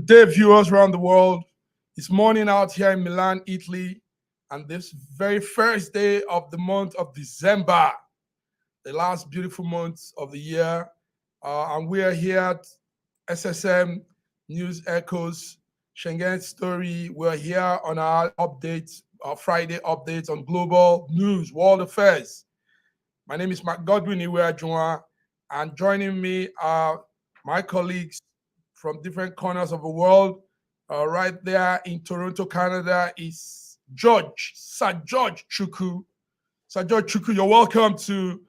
day, viewers around the world. It's morning out here in Milan, Italy, and this very first day of the month of December, the last beautiful month of the year. And we are here at SSM News Echoes, Schengen Story. We're here on our updates, our Friday updates on global news, world affairs. My name is Mark Godwin Iweajunwa, and joining me are my colleagues from different corners of the world. Right there in Toronto, Canada, is Sir George Chukwu. Sir George Chukwu, you're welcome to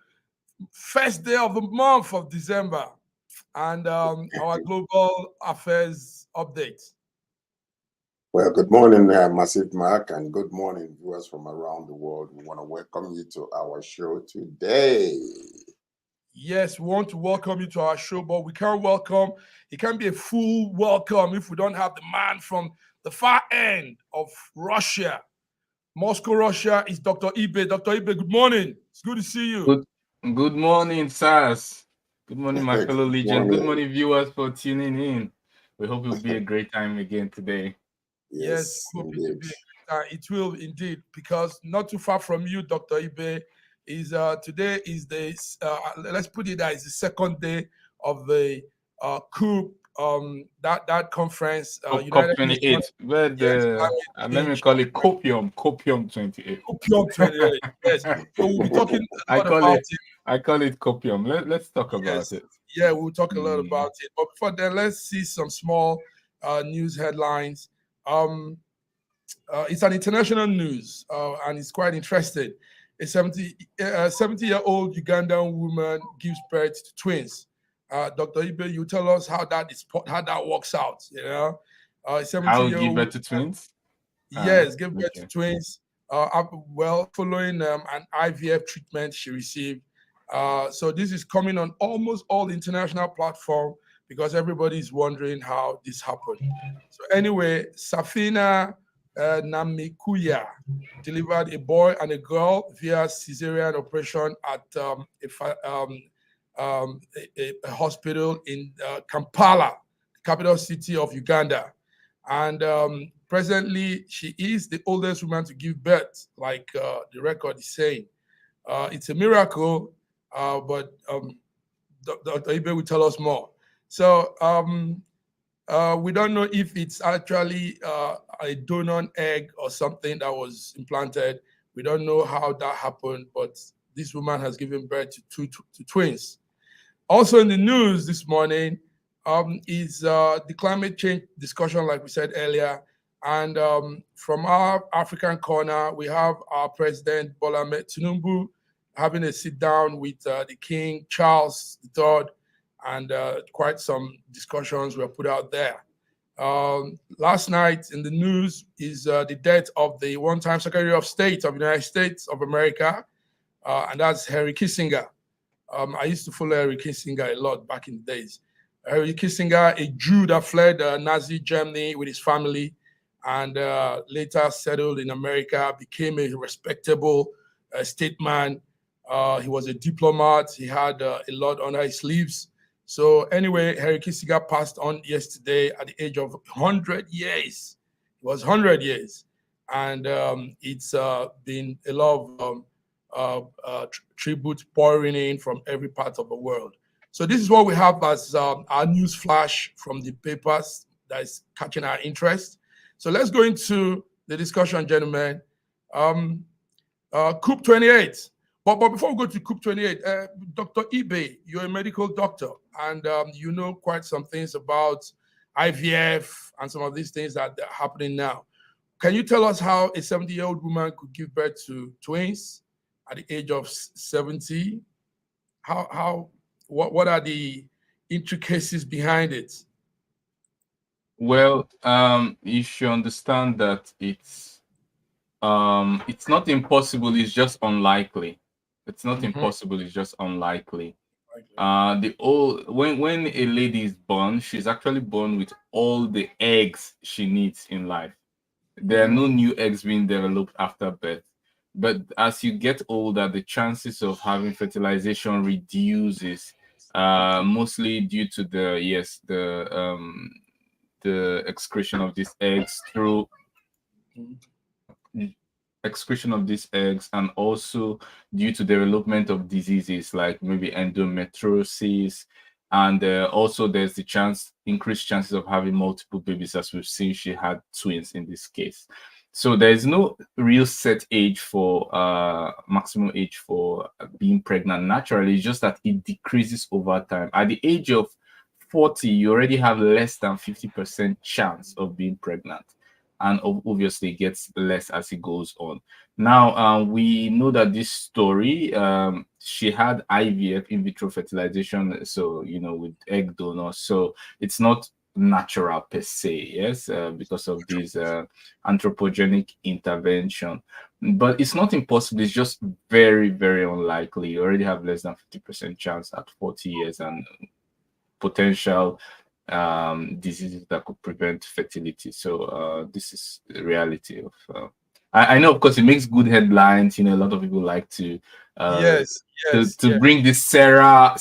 first day of the month of December and our global affairs update. Well, good morning, Massive Mark, and good morning, viewers from around the world. We want to welcome you to our show today. Yes, we want to welcome you to our show, but we can't welcome, it can't be a full welcome if we don't have the man from the far end of Russia. Moscow, Russia is Dr. Ibe. Dr. Ibe, good morning. It's good to see you. Good morning, sirs. Good morning, my fellow Legion. Good morning, viewers, for tuning in. We hope it will be a great time again today. Yes, it will indeed, because not too far from you, Dr. Ibe, is today is the let's put it as the second day of the COP that conference. COP28. Where let me call it Copium 28. Copium 28. Yes. So we'll be talking about it. I call it Copium. Let's talk about it. Yeah, we'll talk a lot about it. But before then, let's see some small news headlines. It's an international news, and it's quite interesting. A 70-year-old Ugandan woman gives birth to twins. Dr. Ibe, you tell us how that works out. You know, how give birth to twins? Yes, give birth to twins. Well, following an IVF treatment she received. So this is coming on almost all international platforms because everybody is wondering how this happened. So anyway, Safina Namikuya delivered a boy and a girl via cesarean operation at a hospital in Kampala, the capital city of Uganda. And presently, she is the oldest woman to give birth, like the record is saying. It's a miracle, but Dr. Ibe will tell us more. So we don't know if it's actually a donor egg or something that was implanted. We don't know how that happened, but this woman has given birth to twins. Also in the news this morning is the climate change discussion, like we said earlier. And from our African corner, we have our President Bola Ahmed Tinubu having a sit down with the King Charles III, and quite some discussions were put out there. Last night in the news is the death of the one-time Secretary of State of the United States of America, and that's Henry Kissinger. I used to follow Henry Kissinger a lot back in the days. Henry Kissinger, a Jew that fled Nazi Germany with his family and later settled in America, became a respectable statesman. He was a diplomat. He had a lot under his sleeves. So anyway, Henry Kissinger passed on yesterday at the age of 100 years. It was 100 years. And it's been a lot of tribute pouring in from every part of the world. So this is what we have as our news flash from the papers that is catching our interest. So let's go into the discussion, gentlemen. COP28. But before we go to COP28, Dr. Ibe, you're a medical doctor, and you know quite some things about IVF and some of these things that are happening now. Can you tell us how a 70-year-old woman could give birth to twins at the age of 70? What are the intricacies behind it? Well, you should understand that it's not impossible, it's just unlikely. It's not impossible, it's just unlikely. When a lady is born, she's actually born with all the eggs she needs in life. There are no new eggs being developed after birth. But as you get older, the chances of having fertilization reduces, mostly due to the excretion of these eggs through excretion of these eggs, and also due to development of diseases like maybe endometriosis, and also there's the increased chances of having multiple babies, as we've seen she had twins in this case. So there is no real set age for maximum age for being pregnant naturally. It's just that it decreases over time. At the age of 40, you already have less than 50% chance of being pregnant, and obviously it gets less as it goes on. Now, we know that this story, she had IVF, in vitro fertilization, so, you know, with egg donors. So it's not natural per se, yes, because of this anthropogenic intervention. But it's not impossible. It's just very, very unlikely. You already have less than 50% chance at 40 years, and potential diseases that could prevent fertility. So this is the reality of I know, of course, it makes good headlines. You know, a lot of people like to bring this Sarah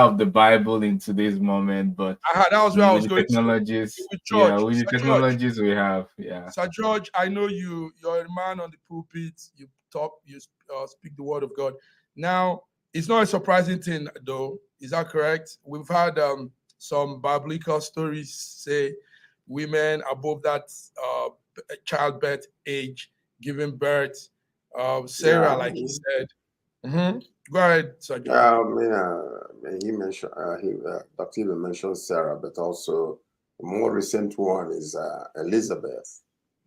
of the Bible in today's moment, but that was where I was with the going technologies, to. with the technologies we have, Sir George, I know you're a man on the pulpit. You talk, you speak the word of God. Now, it's not a surprising thing, though. Is that correct? We've had some biblical stories say women above that childbirth age giving birth. Sarah, like he said. Go ahead, Sir George. He mentioned Dr. Even mentioned Sarah, but also the more recent one is Elizabeth,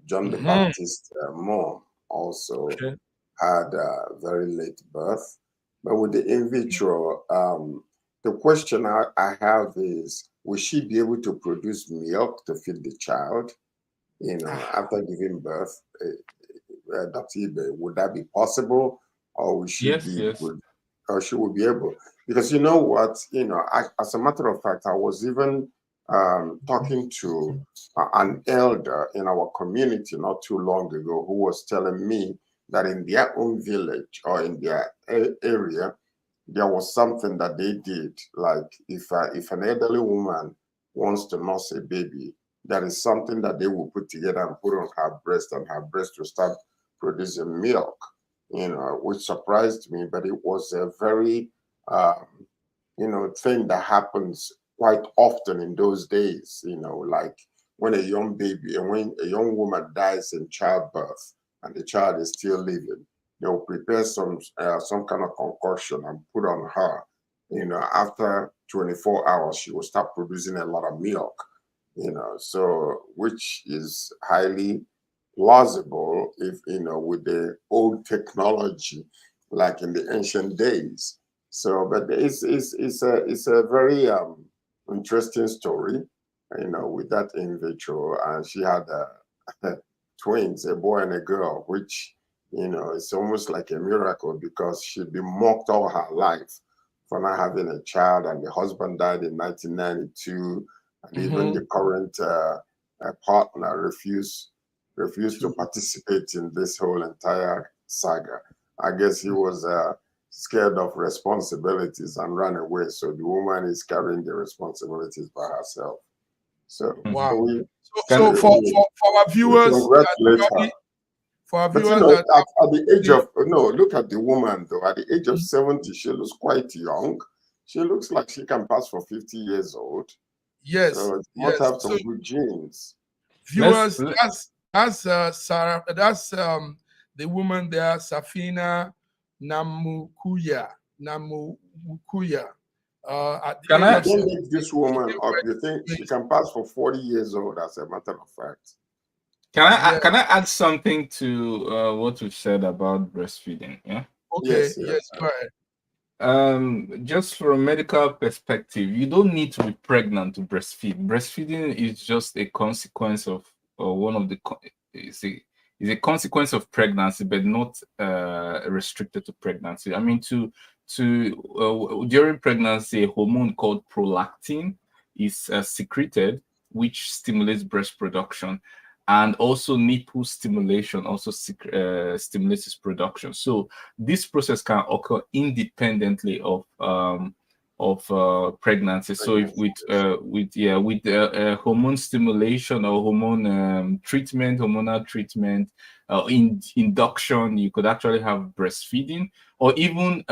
John the Baptist's mom, also had a very late birth. But with the in vitro, the question I have is, will she be able to produce milk to feed the child, you know, after giving birth? Dr. Ibe, would that be possible? Or will she or she will be able? Because you know what, you know, as a matter of fact, I was even talking to an elder in our community not too long ago who was telling me that in their own village or in their area, there was something that they did. Like if an elderly woman wants to nurse a baby, that is something that they will put together and put on her breast, and her breast will start producing milk, you know, which surprised me, but it was a very, you know, thing that happens quite often in those days, you know, like when a young baby and when a young woman dies in childbirth and the child is still living, they'll prepare some kind of concoction and put on her, you know, after 24 hours, she will start producing a lot of milk, you know, so which is highly plausible if, you know, with the old technology, like in the ancient days. So, but it's a very interesting story, you know, with that in vitro, and she had twins, a boy and a girl, which, you know, it's almost like a miracle because she'd been mocked all her life for not having a child, and the husband died in 1992, and even the current partner refused to participate in this whole entire saga. I guess he was scared of responsibilities and ran away. So the woman is carrying the responsibilities by herself. So wow. So for our viewers, congratulate her. For our but viewers, you know, at the age of look at the woman though. At the age of 70, she looks quite young. She looks like she can pass for 50 years old. Yes, so must have some good genes. Viewers, that's Sarah. That's the woman there, Safina Namukuya. Can I make this woman up? You think she can pass for 40 years old, as a matter of fact? Can I add something to what we've said about breastfeeding? Yeah. Okay. Yes. Go ahead. Just from a medical perspective, you don't need to be pregnant to breastfeed. Breastfeeding is just a consequence of is a consequence of pregnancy, but not restricted to pregnancy. I mean, during pregnancy, a hormone called prolactin is secreted, which stimulates breast production, and also nipple stimulation also stimulates its production. So this process can occur independently of pregnancy. So if with hormone stimulation or hormonal treatment, induction, you could actually have breastfeeding or even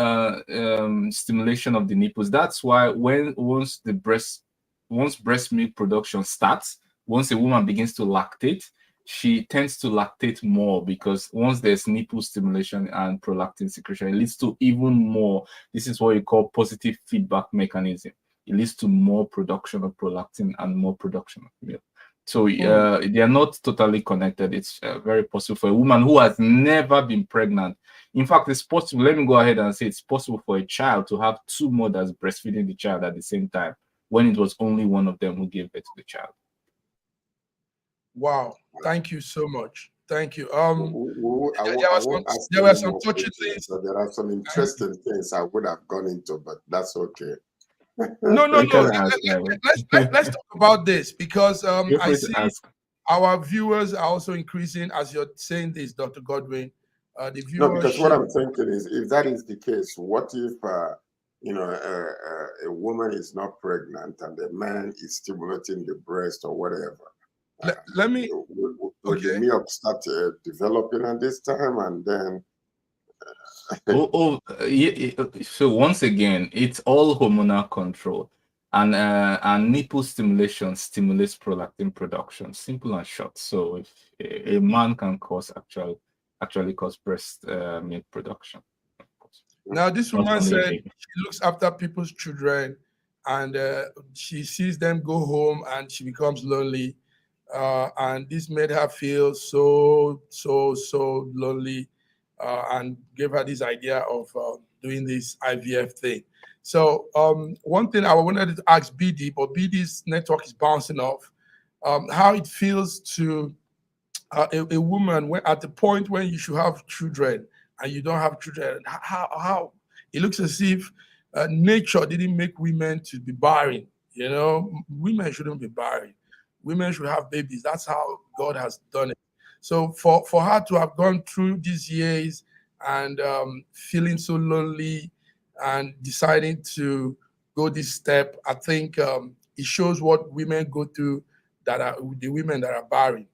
stimulation of the nipples. That's why once breast milk production starts, once a woman begins to lactate, she tends to lactate more, because once there's nipple stimulation and prolactin secretion, it leads to even more. This is what you call positive feedback mechanism. It leads to more production of prolactin and more production of milk. So they are not totally connected. It's very possible for a woman who has never been pregnant. In fact, it's possible. Let me go ahead and say it's possible for a child to have two mothers breastfeeding the child at the same time, when it was only one of them who gave birth to the child. Wow, thank you so much. Thank you. There were some touchy things. So there are some interesting things I would have gone into, but that's okay. No. Let's talk about this, because I see our viewers are also increasing as you're saying this, Dr. Godwin. The viewership. No, because what I'm thinking is, if that is the case, what if a woman is not pregnant and the man is stimulating the breast or whatever? Let me. Would the milk start developing at this time, and then? So once again, it's all hormonal control, and nipple stimulation stimulates prolactin production. Simple and short. So if a man can actually cause breast milk production. Now, this woman said she looks after people's children, and she sees them go home, and she becomes lonely. And this made her feel so lonely, and gave her this idea of doing this IVF thing. So one thing I wanted to ask BD, but BD's network is bouncing off, how it feels to a woman when at the point when you should have children and you don't have children, how it looks as if nature didn't make women to be barren. Women shouldn't be barren. Women should have babies. That's how God has done it. So for her to have gone through these years and feeling so lonely and deciding to go this step, I think it shows what women go through, that are the women that are barren.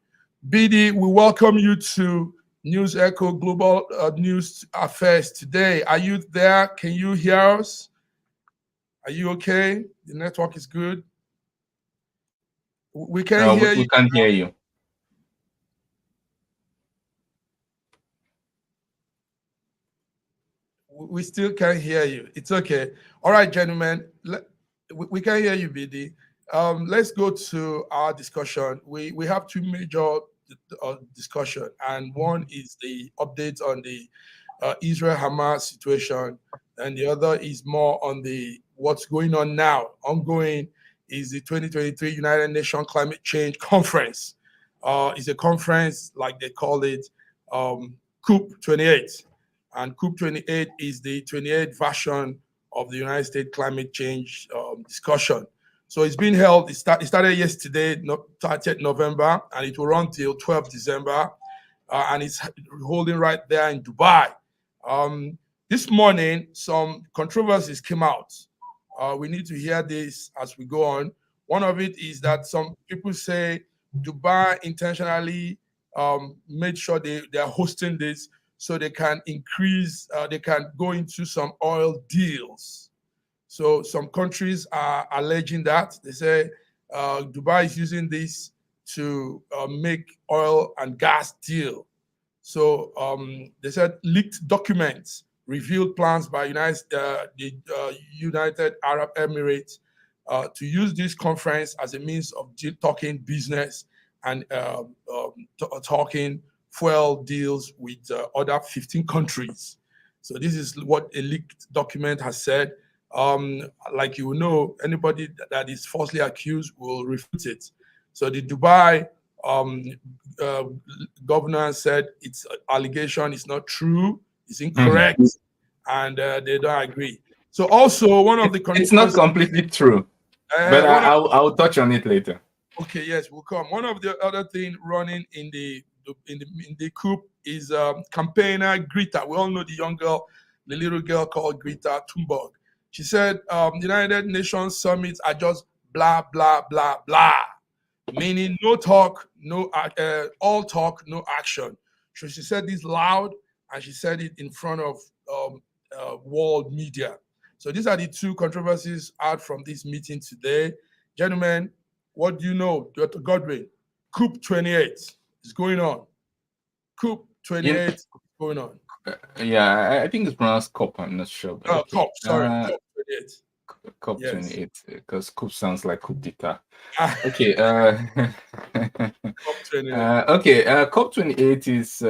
BD, we welcome you to News Echo Global News Affairs today. Are you there? Can you hear us? Are you okay? The network is good. We can't hear you. We can't hear you. We still can't hear you. It's okay. All right, gentlemen. We can hear you, BD. Let's go to our discussion. We have two major discussion, and one is the updates on the Israel-Hamas situation, and the other is more on the what's going on now. Ongoing is the 2023 United Nations Climate Change Conference. It's a conference, like they call it, COP28. And COP28 is the 28th version of the United States climate change discussion. So it's been held, it started yesterday, 30th November, and it will run till 12th December. And it's holding right there in Dubai. This morning, some controversies came out. We need to hear this as we go on. One of it is that some people say Dubai intentionally made sure they are hosting this so they can increase, they can go into some oil deals. So some countries are alleging that. They say Dubai is using this to make oil and gas deal. So they said leaked documents revealed plans by the United Arab Emirates to use this conference as a means of talking business and talking fuel deals with other 15 countries. So this is what a leaked document has said. Like you know, anybody that is falsely accused will refute it. So the Dubai governor said its allegation is not true, it's incorrect, and they don't agree. So also one of the it's not completely true, but I'll touch on it later. Okay, yes, we'll come. One of the other thing running in the coup is campaigner Greta. We all know the young girl, the little girl called Greta Thunberg. She said United Nations summits are just blah, blah, blah, blah, meaning no talk, all talk, no action. So she said this loud, and she said it in front of world media. So these are the two controversies out from this meeting today. Gentlemen, what do you know, Dr. Godwin? COP28 is going on. COP28 is going on. Yeah, I think it's pronounced COP. I'm not sure. But okay. COP, sorry, COP28. COP28, because COP sounds like coup d'etat. Ah. Okay. COP28. Okay. COP28 is.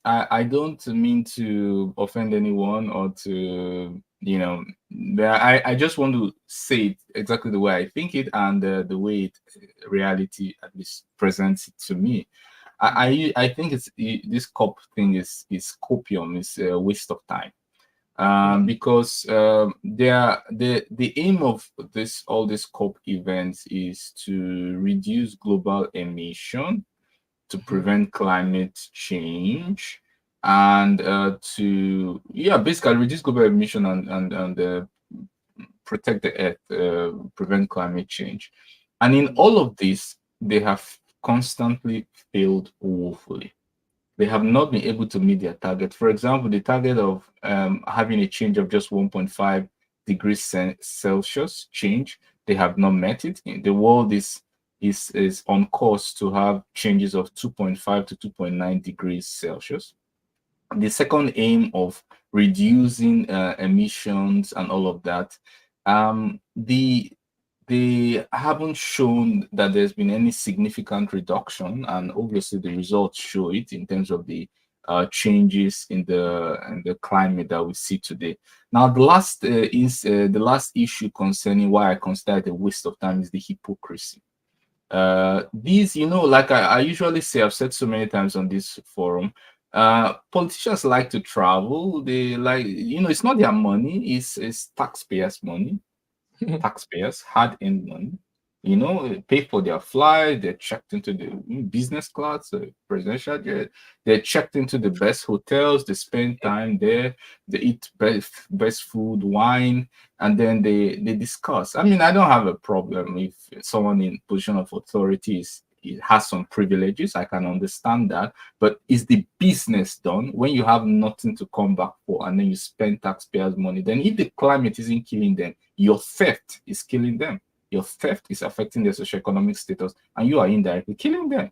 I don't mean to offend anyone or to, I just want to say it exactly the way I think it, and the way reality at least presents it to me. I think this COP thing is copium, is a waste of time. Because the aim of all these COP events is to reduce global emission, to prevent climate change, and to basically reduce global emission and protect the earth, prevent climate change. And in all of this, they have constantly failed woefully. They have not been able to meet their target. For example, the target of having a change of just 1.5 degrees Celsius change, they have not met it. The world is on course to have changes of 2.5 to 2.9 degrees Celsius. The second aim of reducing emissions and all of that, they haven't shown that there's been any significant reduction, and obviously the results show it in terms of the changes in the climate that we see today. Now, the last issue concerning why I consider it a waste of time is the hypocrisy. These, like I usually say, I've said so many times on this forum, politicians like to travel. They like, it's not their money, it's taxpayers' money. Taxpayers hard-earned money, pay for their flight. They're checked into the business class, presidential jet. They're checked into the best hotels. They spend time there. They eat best food, wine, and then they discuss. I mean, I don't have a problem if someone in position of authority has some privileges. I can understand that. But is the business done when you have nothing to come back for, and then you spend taxpayers' money? Then if the climate isn't killing them, your theft is killing them. Your theft is affecting their socioeconomic status, and you are indirectly killing them.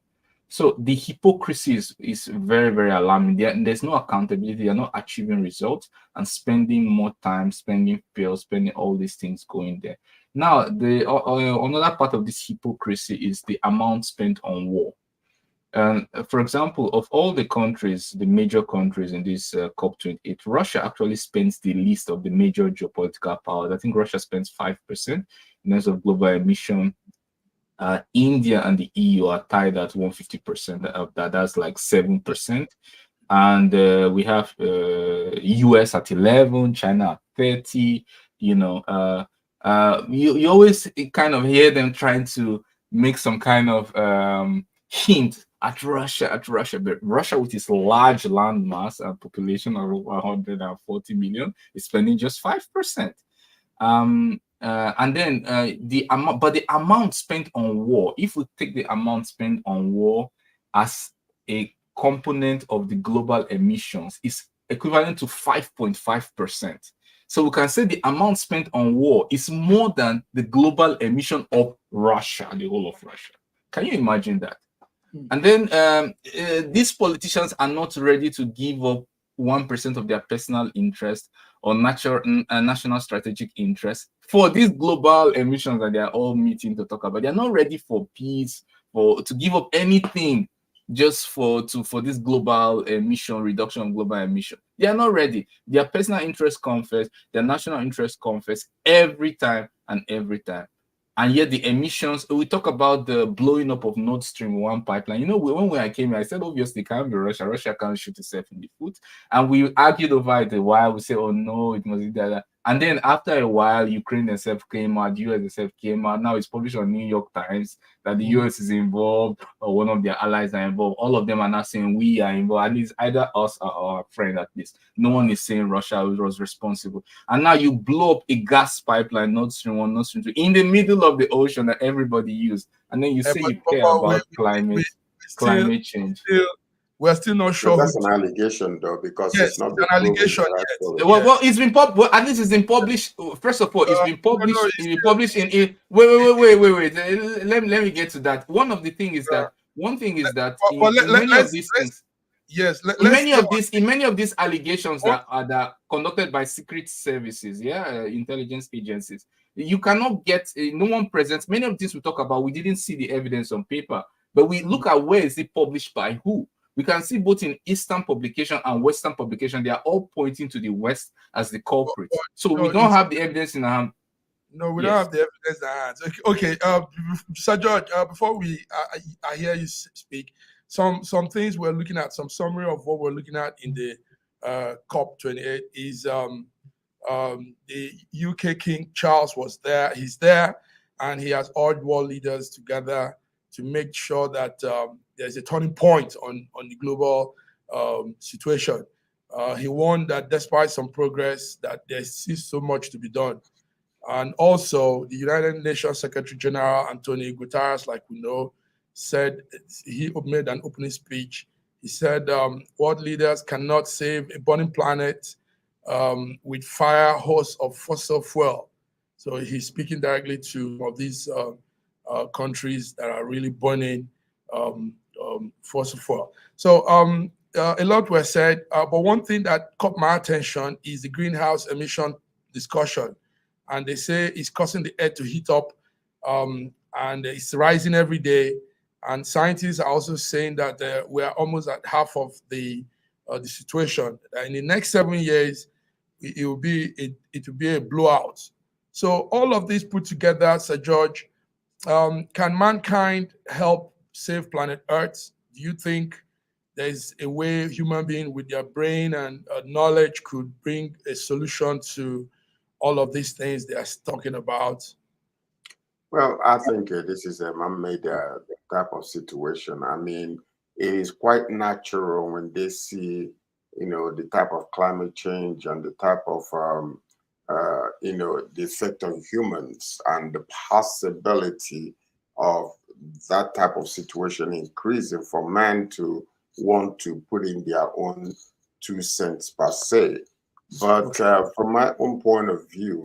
So the hypocrisy is very, very alarming. There's no accountability. They're not achieving results and spending more time, spending fuel, spending all these things going there. Now, the another part of this hypocrisy is the amount spent on war. For example, of all the countries, the major countries in this COP28, Russia actually spends the least of the major geopolitical powers. I think Russia spends 5% in terms of global emission. India and the EU are tied at 150% of that. That's like 7%. And we have US at 11, China at 30. You always kind of hear them trying to make some kind of hint at Russia, but Russia, with its large landmass and population of 140 million, is spending just 5%. And then the amount spent on war, if we take the amount spent on war as a component of the global emissions, is equivalent to 5.5%. So we can say the amount spent on war is more than the global emission of Russia, the whole of Russia. Can you imagine that? And then these politicians are not ready to give up 1% of their personal interest or national strategic interest for these global emissions that they are all meeting to talk about. They are not ready for peace or to give up anything just for this global emission reduction of global emission. They are not ready. Their personal interest comes first, their national interest comes first every time and every time. And yet the emissions, we talk about the blowing up of Nord Stream 1 pipeline. When I came here, I said, obviously, it can't be Russia. Russia can't shoot itself in the foot. And we argued over it a while. We say, oh, no, it must be that. And then after a while, Ukraine itself came out, US itself came out. Now it's published on New York Times that the US is involved, or one of their allies are involved. All of them are not saying we are involved. At least either us or our friend, at least. No one is saying Russia was responsible. And now you blow up a gas pipeline, Nord Stream 1, Nord Stream 2, in the middle of the ocean that everybody used. And then you say you care about climate change. We're still not sure. That's an allegation, though, because yes, it's not an allegation. Yes. Well, it's been well, at least it's been published. First of all, it's been published. It's been published in. Wait. Let me get to that. One thing is that in many of these things. Yes, in many of these allegations that are conducted by secret services, intelligence agencies, you cannot get no one presents. Many of these we talk about, we didn't see the evidence on paper, but we look at where is it published by who. We can see both in Eastern publication and Western publication, they are all pointing to the West as the culprit. So we don't have the evidence in our hand. No, we don't have the evidence in our hands. Okay. Sir George, before I hear you speak, some things we're looking at, some summary of what we're looking at in the COP28 is the UK King Charles was there. He's there, and he has urged world leaders together to make sure that there's a turning point on the global situation. He warned that despite some progress, that there's still so much to be done. And also, the United Nations Secretary General Antonio Guterres, like we know, said he made an opening speech. He said world leaders cannot save a burning planet with fire hose of fossil fuel. So he's speaking directly to some of these countries that are really burning fossil fuel. So a lot were said, but one thing that caught my attention is the greenhouse emission discussion. And they say it's causing the earth to heat up, and it's rising every day. And scientists are also saying that we are almost at half of the situation. In the next 7 years, it will be a blowout. So all of this put together, Sir George, can mankind help save planet Earth? Do you think there's a way human beings with their brain and knowledge could bring a solution to all of these things they are talking about? Well, I think this is a man-made type of situation. I mean, it is quite natural when they see, the type of climate change and the type of, the effect on humans and the possibility of that type of situation increasing for man to want to put in their own 2 cents per se. But from my own point of view,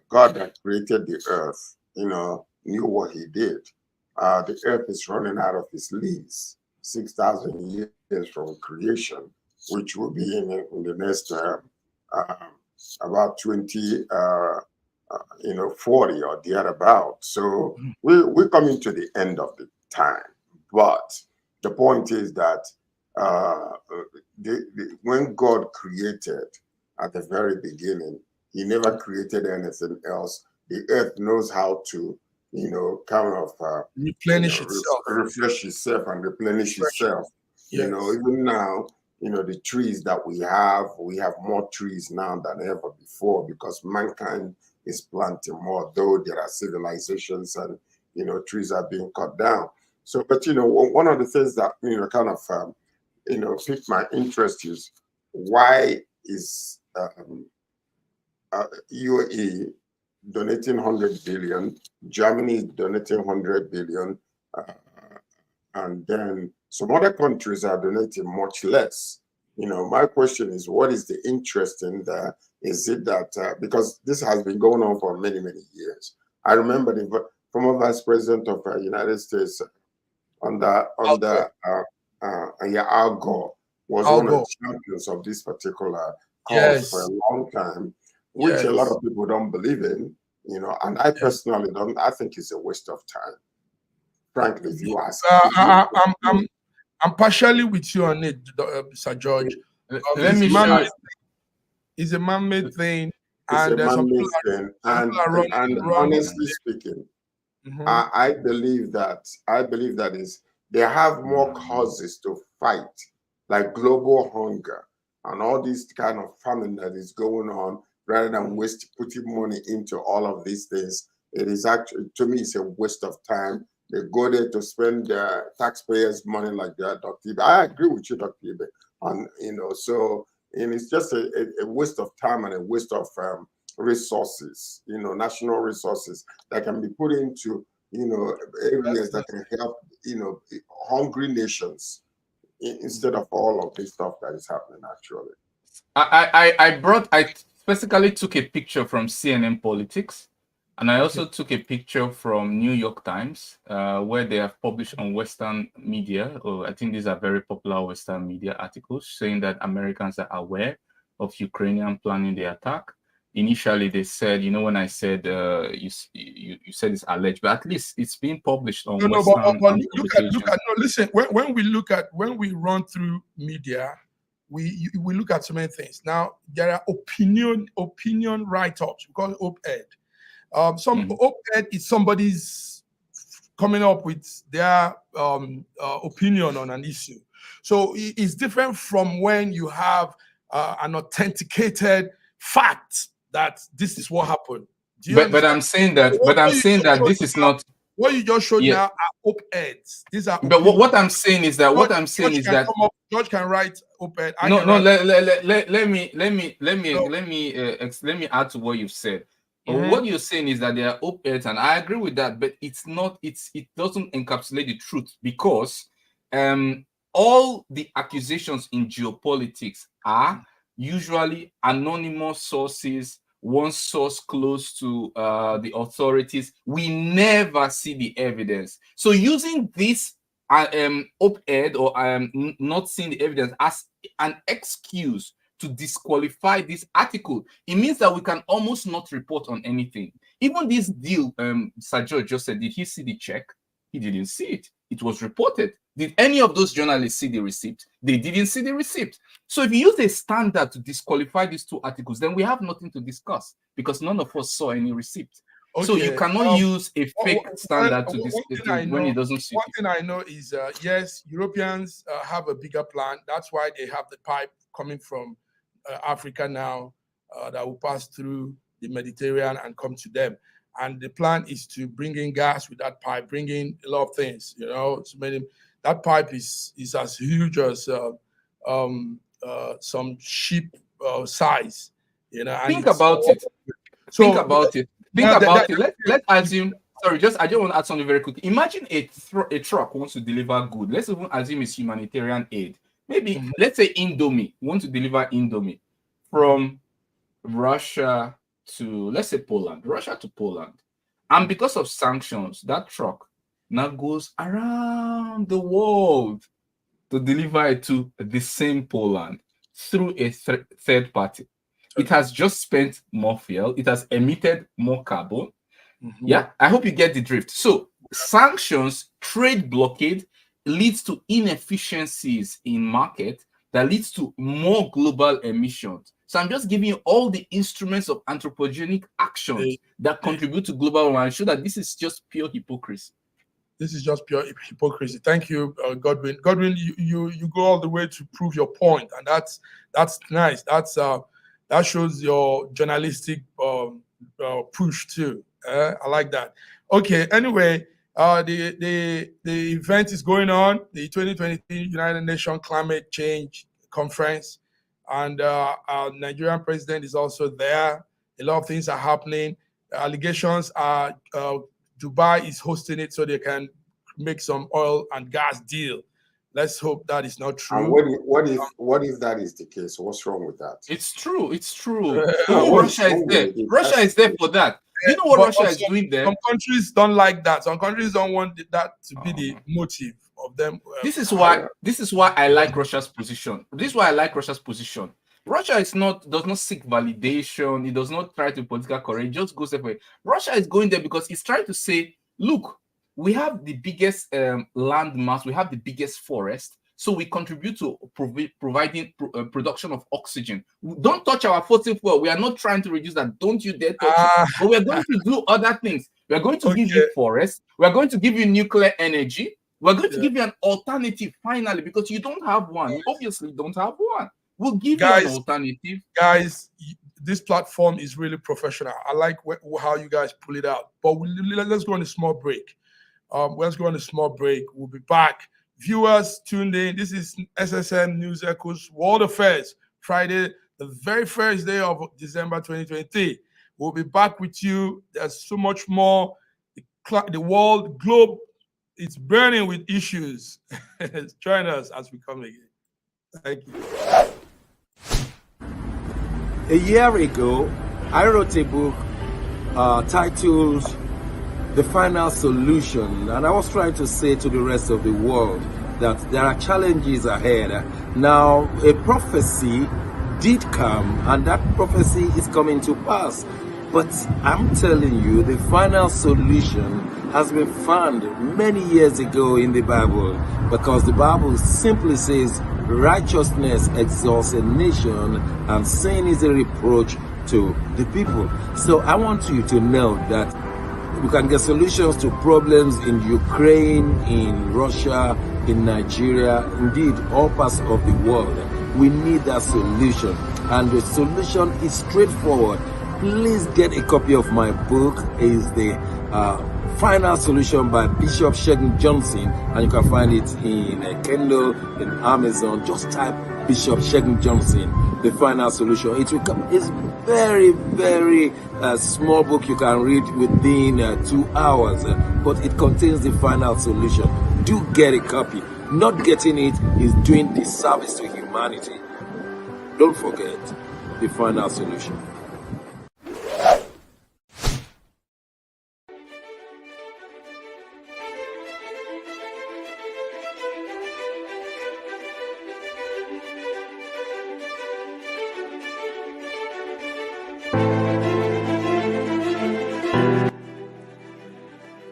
God that created the earth, knew what he did. The earth is running out of its lease, 6,000 years from creation, which will be in the next about 40 or thereabout. So we're coming to the end of the time. But the point is that when God created at the very beginning, he never created anything else. The earth knows how to, replenish itself, refresh itself and replenish itself. Yes. Even now, the trees that we have more trees now than ever before because mankind is planting more, though there are civilizations and, trees are being cut down. So, but, one of the things that, kind of, piqued my interest is why is UAE donating 100 billion, Germany is donating 100 billion, and then some other countries are donating much less. My question is, what is the interest in that? Is it that, because this has been going on for many, many years. I remember the former Vice President of the United States under Al Gore was one of the champions of this particular cause for a long time, which a lot of people don't believe in, and I personally don't. I think it's a waste of time, frankly, if you ask. I'm partially with you on it, Sir George. Let me show you. It's a man-made thing. It's a man-made thing. And honestly speaking, I believe that they have more causes to fight, like global hunger and all this kind of famine that is going on rather than putting money into all of these things. It is actually, to me, it's a waste of time. They go there to spend their taxpayers' money like that, Dr. Ibe. I agree with you, Dr. Ibe. And it's just a waste of time and a waste of resources, national resources that can be put into, areas that can help, hungry nations instead of all of this stuff that is happening actually. I specifically took a picture from CNN Politics, and I also took a picture from New York Times, where they have published on Western media, or I think these are very popular Western media articles, saying that Americans are aware of Ukrainian planning the attack. Initially, they said, when I said you said it's alleged, but at least it's being published on Western. But look at listen. When we run through media, we look at so many things. Now there are opinion write-ups. We call it op-ed. Some op-ed is somebody's coming up with their opinion on an issue. So it's different from when you have an authenticated fact that this is what happened. But I'm saying that. But I'm saying that this is not what you just showed now are op-eds. These are. But what I'm saying is that George can write op-ed. Let me add to what you've said. What you're saying is that there are op-eds, and I agree with that, but it doesn't encapsulate the truth, because all the accusations in geopolitics are usually anonymous sources, one source close to the authorities. We never see the evidence. So using this op-ed or not seeing the evidence as an excuse to disqualify this article, it means that we can almost not report on anything. Even this deal, Sir George just said, did he see the check? He didn't see it. It was reported. Did any of those journalists see the receipt? They didn't see the receipt. So if you use a standard to disqualify these two articles, then we have nothing to discuss, because none of us saw any receipt. Okay. So you cannot use a fake standard to disqualify when it doesn't suit. One thing I know is, yes, Europeans have a bigger plan. That's why they have the pipe coming from Africa now that will pass through the Mediterranean and come to them. And the plan is to bring in gas with that pipe, bring in a lot of things, so many. That pipe is as huge as some ship size, Think about it. So think about it. Let's assume. Sorry, I just want to add something very quick. Imagine a truck wants to deliver good. Let's even assume it's humanitarian aid. Maybe let's say Indomie want to deliver Indomie from Russia to, let's say, Poland. Russia to Poland, and because of sanctions, that truck now goes around the world to deliver it to the same Poland through a third party. It has just spent more fuel. It has emitted more carbon. Yeah, I hope you get the drift. So sanctions, trade blockade leads to inefficiencies in market that leads to more global emissions. So I'm just giving you all the instruments of anthropogenic actions that contribute to global warming. Show that this is just pure hypocrisy. This is just pure hypocrisy. Thank you, Godwin. Godwin, you go all the way to prove your point, and that's nice. That shows your journalistic push too. I like that. Okay. Anyway, the event is going on. The 2023 United Nations Climate Change Conference, and our Nigerian president is also there. A lot of things are happening. Allegations are. Dubai is hosting it so they can make some oil and gas deal. Let's hope that is not true. And what if that is the case? What's wrong with that? It's true. It's true. Russia is there. Russia is there for that. You know what Russia is doing there? Some countries don't like that. Some countries don't want that to be the motive of them. This is why I like Russia's position. This is why I like Russia's position. Russia does not seek validation. It does not try to be political correct. It just goes that way. Russia is going there because it's trying to say, look, we have the biggest land mass, we have the biggest forest, so we contribute to providing production of oxygen. Don't touch our fossil fuel. We are not trying to reduce that. Don't you dare touch it. But we are going to do other things. We are going to give you forests. We are going to give you nuclear energy. We are going to give you an alternative finally, because you don't have one. You obviously don't have one. We'll give you an alternative. Guys, this platform is really professional. I like how you guys pull it out. But let's go on a small break. Let's go on a small break. We'll be back. Viewers tuned in. This is SSM News Echoes World Affairs, Friday, the very first day of December 2023. We'll be back with you. There's so much more. The globe, it's burning with issues. Join us as we come again. Thank you. A year ago, I wrote a book titled The Final Solution, and I was trying to say to the rest of the world that there are challenges ahead. Now, a prophecy did come, and that prophecy is coming to pass. But I'm telling you, the final solution has been found many years ago in the Bible, because the Bible simply says righteousness exalts a nation and sin is a reproach to the people. So I want you to know that we can get solutions to problems in Ukraine, in Russia, in Nigeria, indeed all parts of the world. We need that solution, and the solution is straightforward. Please get a copy of my book. It's the Final Solution by Bishop Shegun Johnson, and you can find it in Kindle, in Amazon. Just type Bishop Shegun Johnson, The Final Solution. It will come. It's very, very small book you can read within 2 hours, but it contains the final solution. Do get a copy. Not getting it is doing disservice to humanity. Don't forget The Final Solution.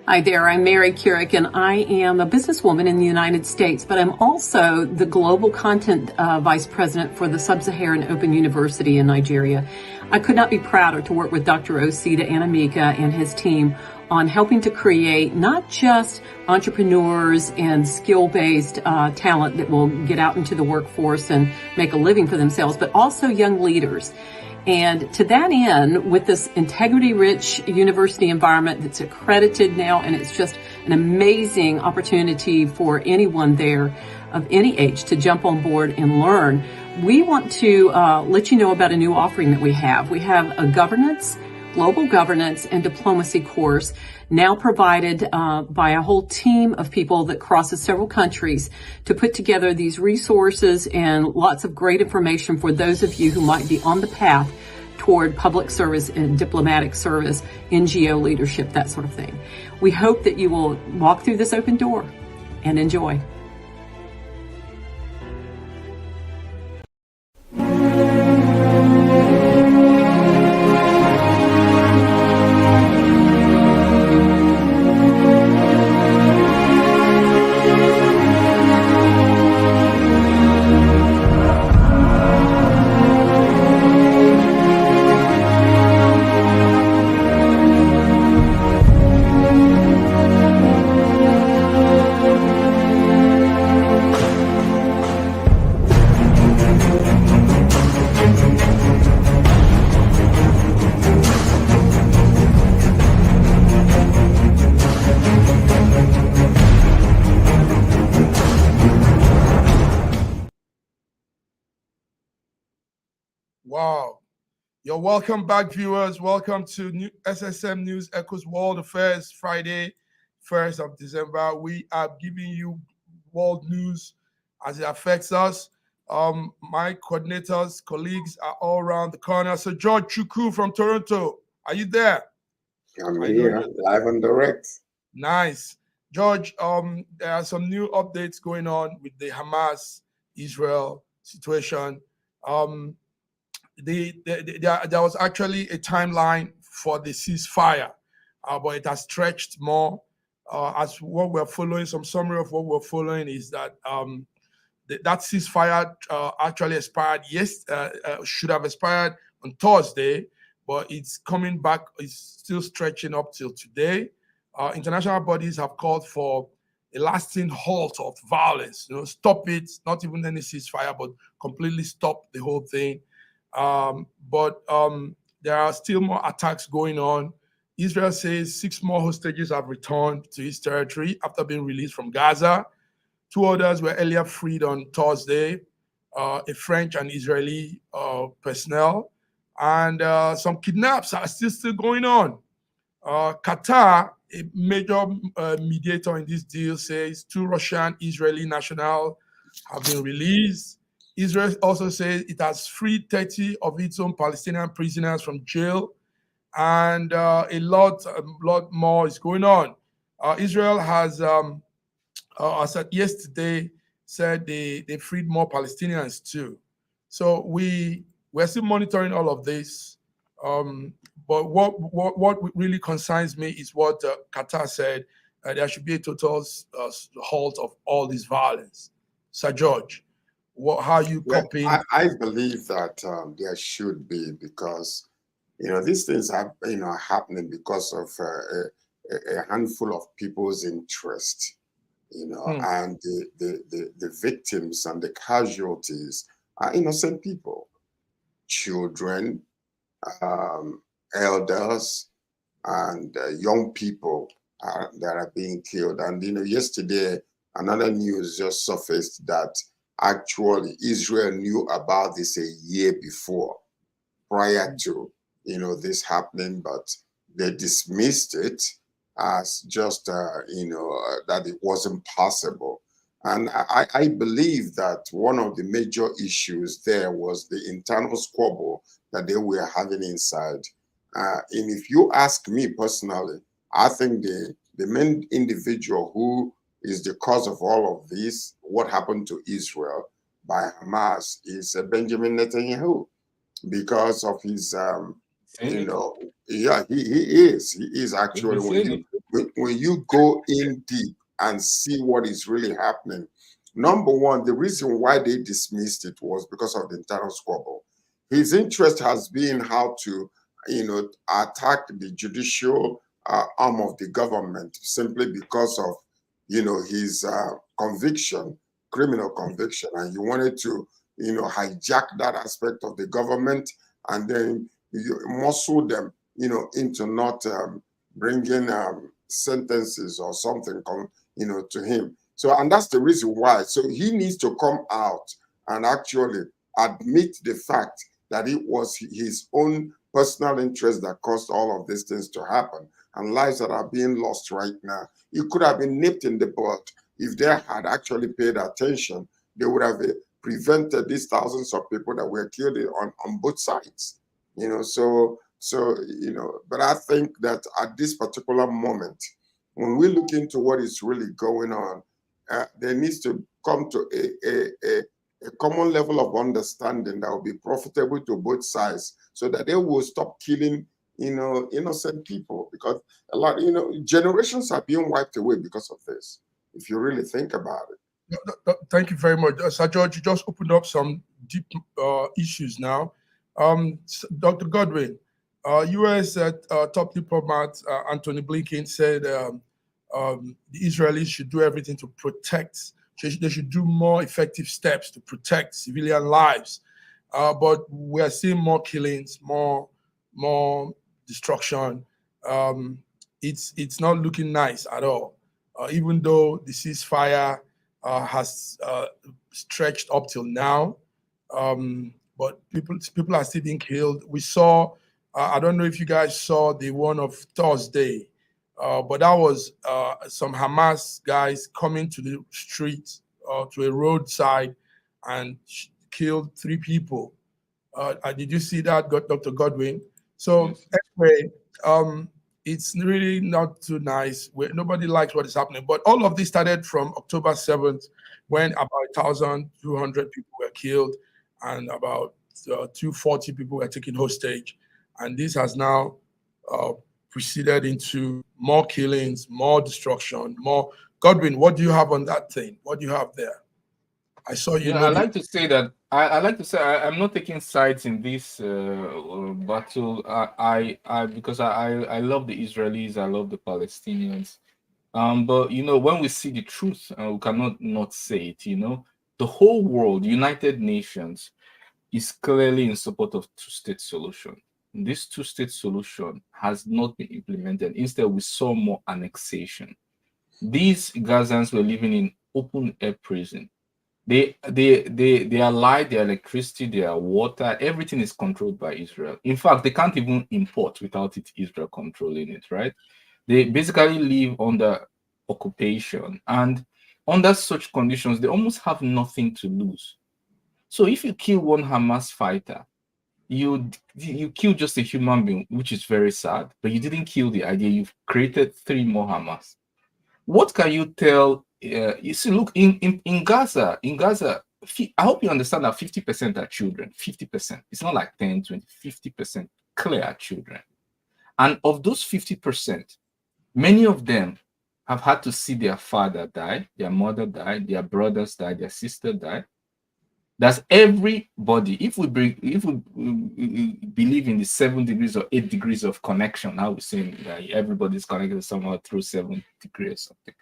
Hi there, I'm Mary Keurig, and I am a businesswoman in the United States, but I'm also the Global Content Vice President for the Sub-Saharan Open University in Nigeria. I could not be prouder to work with Dr. Osita Anamika and his team on helping to create not just entrepreneurs and skill-based talent that will get out into the workforce and make a living for themselves, but also young leaders. And to that end, with this integrity-rich university environment that's accredited now, and it's just an amazing opportunity for anyone there of any age to jump on board and learn, we want to let you know about a new offering that we have. We have a global governance and diplomacy course now provided by a whole team of people that crosses several countries to put together these resources and lots of great information for those of you who might be on the path toward public service and diplomatic service, NGO leadership, that sort of thing. We hope that you will walk through this open door and enjoy. Wow. You're welcome back, viewers. Welcome to SSM News Echoes World Affairs, Friday, 1st of December. We are giving you world news as it affects us. My coordinators, colleagues are all around the corner. So George Chukwu from Toronto, are you there? I'm here, live and direct. Nice. George, there are some new updates going on with the Hamas-Israel situation. There was actually a timeline for the ceasefire, but it has stretched more. As what we're following, some summary of what we're following is that that ceasefire actually expired. Yes, should have expired on Thursday, but it's coming back. It's still stretching up till today. International bodies have called for a lasting halt of violence. Stop it. Not even any ceasefire, but completely stop the whole thing. But there are still more attacks going on. Israel says 6 more hostages have returned to its territory after being released from Gaza. 2 others were earlier freed on Thursday, a French and Israeli personnel. And some kidnaps are still going on. Qatar, a major mediator in this deal, says 2 Russian Israeli nationals have been released. Israel also says it has freed 30 of its own Palestinian prisoners from jail, and a lot more is going on. Israel has, I said yesterday, said they freed more Palestinians too. So we're still monitoring all of this. But what really concerns me is what Qatar said. There should be a total halt of all this violence. Sir George, how are you coping? I believe that there should be, because these things are happening because of a handful of people's interest, and the victims and the casualties are innocent people, children, elders, and young people that are being killed. And yesterday another news just surfaced that actually Israel knew about this a year before, prior to this happening, but they dismissed it as just that it wasn't possible. And I believe that one of the major issues there was the internal squabble that they were having inside. And if you ask me personally, I think the main individual who is the cause of all of this, what happened to Israel by Hamas, is Benjamin Netanyahu, because of his, he is actually, when you go in deep and see what is really happening. Number one, the reason why they dismissed it was because of the internal squabble. His interest has been how to, attack the judicial arm of the government, simply because of, his conviction, criminal conviction, and he wanted to, hijack that aspect of the government and then muscle them, into not bringing sentences or something, to him. So, and that's the reason why. So he needs to come out and actually admit the fact that it was his own personal interest that caused all of these things to happen, and lives that are being lost right now. It could have been nipped in the bud if they had actually paid attention. They would have prevented these thousands of people that were killed on both sides. But I think that at this particular moment, when we look into what is really going on, there needs to come to a common level of understanding that will be profitable to both sides, so that they will stop killing, innocent people, because a lot, generations are being wiped away because of this, if you really think about it. Thank you very much. Sir George, you just opened up some deep issues now. Dr. Godwin, U.S. top diplomat Anthony Blinken said the Israelis should do everything to protect. They should do more effective steps to protect civilian lives. But we are seeing more killings, more destruction. It's not looking nice at all. Even though the ceasefire has stretched up till now, but people are still being killed. We saw, I don't know if you guys saw the one of Thursday, but that was some Hamas guys coming to the street, to a roadside, and killed 3 people. Did you see that, Dr. Godwin? So yes. Anyway, it's really not too nice. Nobody likes what is happening. But all of this started from October 7th, when about 1,200 people were killed and about 240 people were taken hostage. And this has now proceeded into more killings, more destruction, more. Godwin, what do you have on that thing? What do you have there? I saw you. Yeah, I like to say that I'm not taking sides in this battle. Because I love the Israelis, I love the Palestinians. But when we see the truth, we cannot not say it. The whole world, United Nations, is clearly in support of two-state solution. This two-state solution has not been implemented. Instead, we saw more annexation. These Gazans were living in open-air prison. Their light, their electricity, their water, everything is controlled by Israel. In fact, they can't even import without Israel controlling it, right? They basically live under occupation, and under such conditions, they almost have nothing to lose. So if you kill one Hamas fighter, you kill just a human being, which is very sad, but you didn't kill the idea. You've created 3 more Hamas. What can you tell? You see, look, in Gaza, I hope you understand that 50% are children. 50%. It's not like 10, 20, 50% clear are children. And of those 50%, many of them have had to see their father die, their mother die, their brothers die, their sister die. That's everybody. If we believe in the 7 degrees or 8 degrees of connection, how we say that everybody's connected somehow through 7 degrees or something.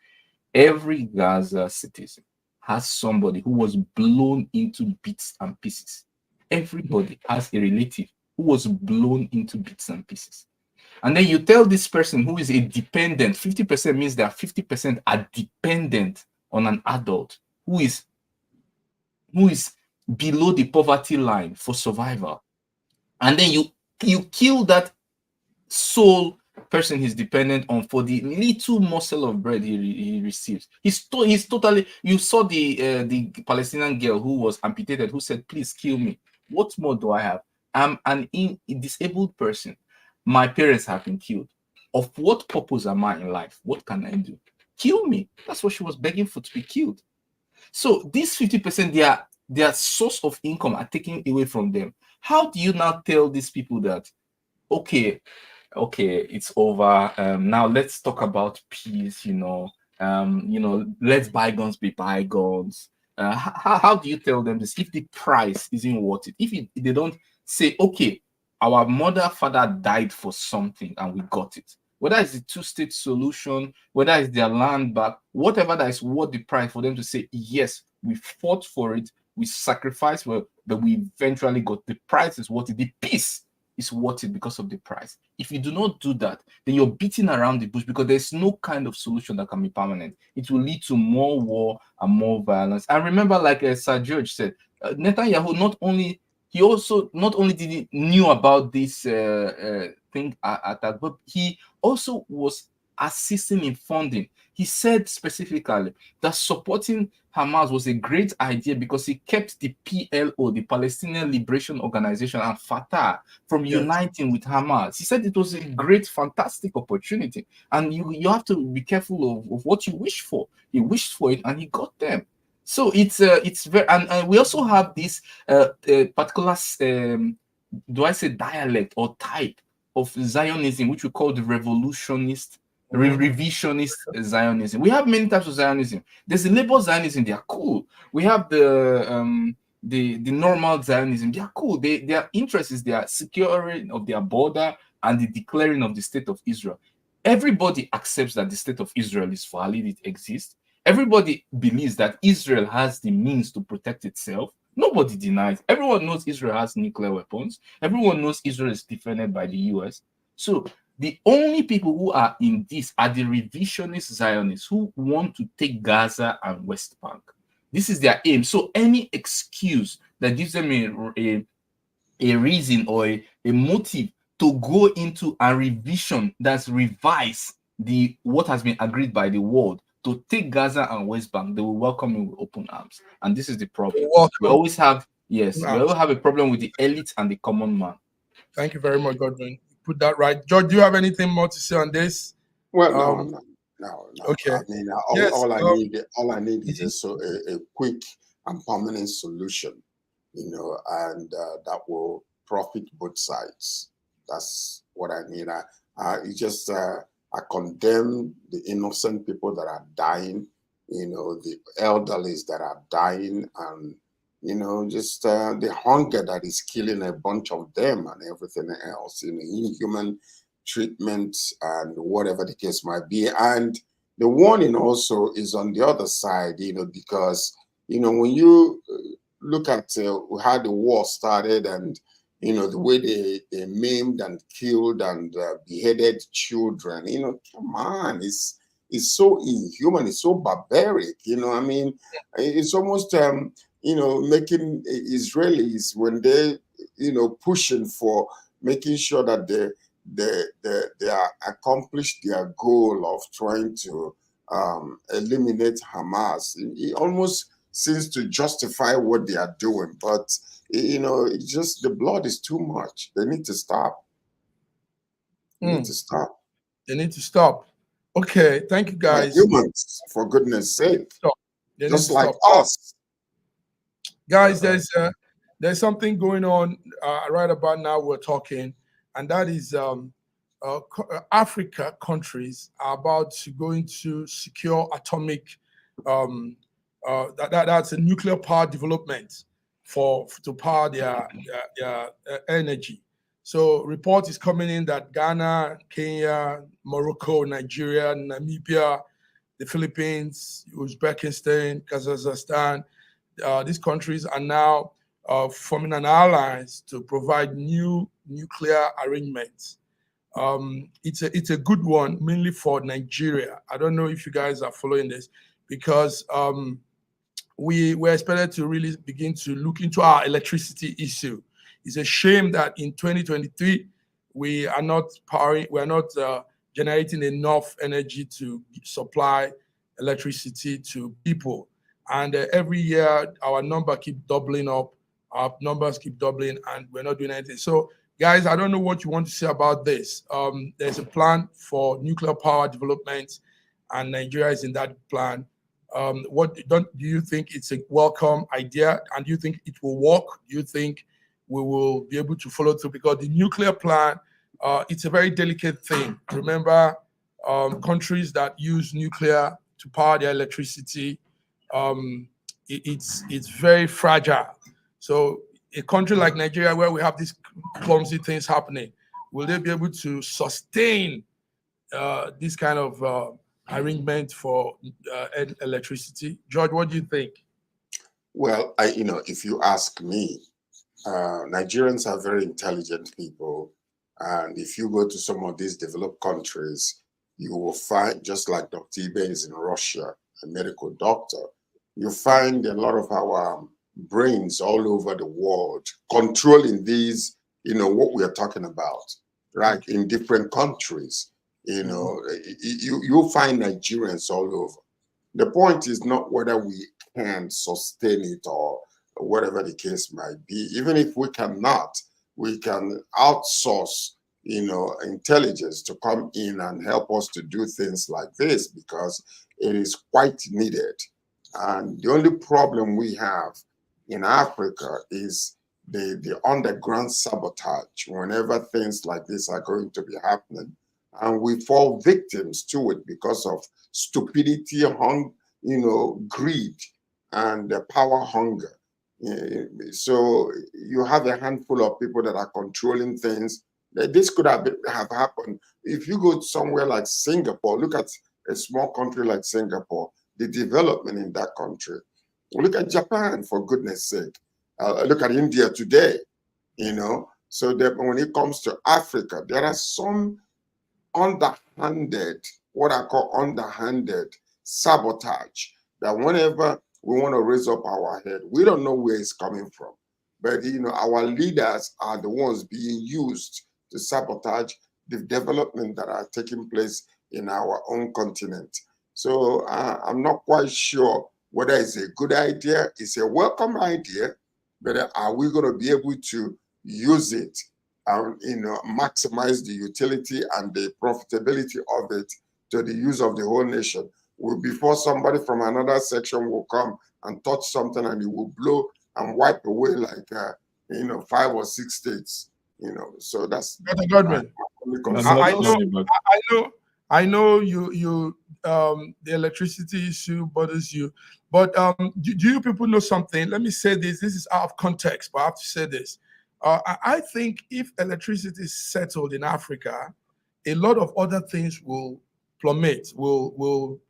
Every Gaza citizen has somebody who was blown into bits and pieces. Everybody has a relative who was blown into bits and pieces. And then you tell this person who is a dependent, 50% means that 50% are dependent on an adult who is below the poverty line for survival. And then you kill that sole person he's dependent on for the little morsel of bread he receives. He's totally. You saw the Palestinian girl who was amputated, who said, "Please kill me. What more do I have? I'm a disabled person. My parents have been killed. Of what purpose am I in life? What can I do? Kill me." That's what she was begging for, to be killed. So these 50%, their source of income are taken away from them. How do you now tell these people that, okay, it's over. Now let's talk about peace. Let's bygones be bygones. How do you tell them this if the price isn't worth it? If they don't say, okay, our mother, father died for something and we got it. Whether it's the two-state solution, whether it's their land back, whatever that is worth the price for them to say, yes, we fought for it, we sacrificed for it, but we eventually got the price is worth it. The peace is worth it because of the price. If you do not do that, then you're beating around the bush, because there's no kind of solution that can be permanent. It will lead to more war and more violence. And remember, like Sir George said, Netanyahu not only did he knew about this thing attack, but he also was assisting in funding. He said specifically that supporting Hamas was a great idea because it kept the PLO, the Palestinian Liberation Organization, and Fatah from uniting with Hamas. He said it was a great, fantastic opportunity, and you have to be careful of what you wish for. He wished for it, and he got them. So it's very, and we also have this particular do I say dialect or type of Zionism, which we call the revisionist Zionism. We have many types of Zionism. There's the labor Zionism, they are cool. We have the normal Zionism, they are cool. Their interest is their securing of their border and the declaring of the state of Israel. Everybody accepts that the state of Israel is valid, it exists. Everybody believes that Israel has the means to protect itself. Nobody denies. Everyone knows Israel has nuclear weapons. Everyone knows Israel is defended by the US. So the only people who are in this are the revisionist Zionists who want to take Gaza and West Bank. This is their aim. So any excuse that gives them a reason or a motive to go into a revision that's revise what has been agreed by the world to take Gaza and West Bank, they will welcome you with open arms. And this is the problem. We always have, we always have a problem with the elite and the common man. Thank you very much, Godwin. Put that right. George, do you have anything more to say on this? Well, no. Okay. I mean, all I need is just a quick and permanent solution, and that will profit both sides. That's what I need. I condemn the innocent people that are dying, the elderly that are dying, and, just the hunger that is killing a bunch of them and everything else, inhuman treatment and whatever the case might be. And the warning also is on the other side, because, when you look at how the war started, and the way they maimed and killed and beheaded children. Come on, it's so inhuman, it's so barbaric. I mean, it's almost making Israelis, when they pushing for making sure that they are accomplished their goal of trying to eliminate Hamas. It almost seems to justify what they are doing, but it's just the blood is too much. They need to stop. They need to stop. They need to stop. Okay, thank you, guys. They're humans, for goodness sake. Just like us. Guys, there's something going on right about now. We're talking, and that is Africa countries are about to go into secure atomic. That's a nuclear power development to power their energy. So report is coming in that Ghana, Kenya, Morocco, Nigeria, Namibia, the Philippines, Uzbekistan, Kazakhstan, these countries are now forming an alliance to provide new nuclear arrangements. It's a good one, mainly for Nigeria. I don't know if you guys are following this, because we were expected to really begin to look into our electricity issue. It's a shame that in 2023 we are not generating enough energy to supply electricity to people, and every year our number keep doubling up. Our numbers keep doubling, and we're not doing anything. So, guys, I don't know what you want to say about this. There's a plan for nuclear power development, and Nigeria is in that plan. Do you think it's a welcome idea, and do you think it will work? Do you think we will be able to follow through? Because the nuclear plan, it's a very delicate thing. Remember, countries that use nuclear to power their electricity, it's very fragile. So a country like Nigeria, where we have these clumsy things happening, will they be able to sustain this kind of arrangement for electricity? George, what do you think? Well, if you ask me, Nigerians are very intelligent people, and if you go to some of these developed countries, you will find, just like Dr. Ibe is in Russia, a medical doctor, you find a lot of our brains all over the world controlling these, what we are talking about, right? In different countries, you'll find Nigerians all over. The point is not whether we can sustain it or whatever the case might be. Even if we cannot, we can outsource, intelligence to come in and help us to do things like this, because it is quite needed. And the only problem we have in Africa is the underground sabotage whenever things like this are going to be happening. And we fall victims to it because of stupidity, greed, and power hunger. So you have a handful of people that are controlling things. This could have happened. If you go somewhere like Singapore, look at a small country like Singapore, the development in that country. Look at Japan, for goodness sake. Look at India today, So that when it comes to Africa, there are some underhanded, what I call underhanded sabotage, that whenever we want to raise up our head, we don't know where it's coming from. But, our leaders are the ones being used to sabotage the development that are taking place in our own continent. So I'm not quite sure whether it's a good idea. It's a welcome idea, but are we going to be able to use it and maximize the utility and the profitability of it to the use of the whole nation? Before somebody from another section will come and touch something, and it will blow and wipe away like 5 or 6 states. So that's Godwin. I know you the electricity issue bothers you, but do you people know something? Let me say this. This is out of context, but I have to say this. I think if electricity is settled in Africa, a lot of other things will plummet, will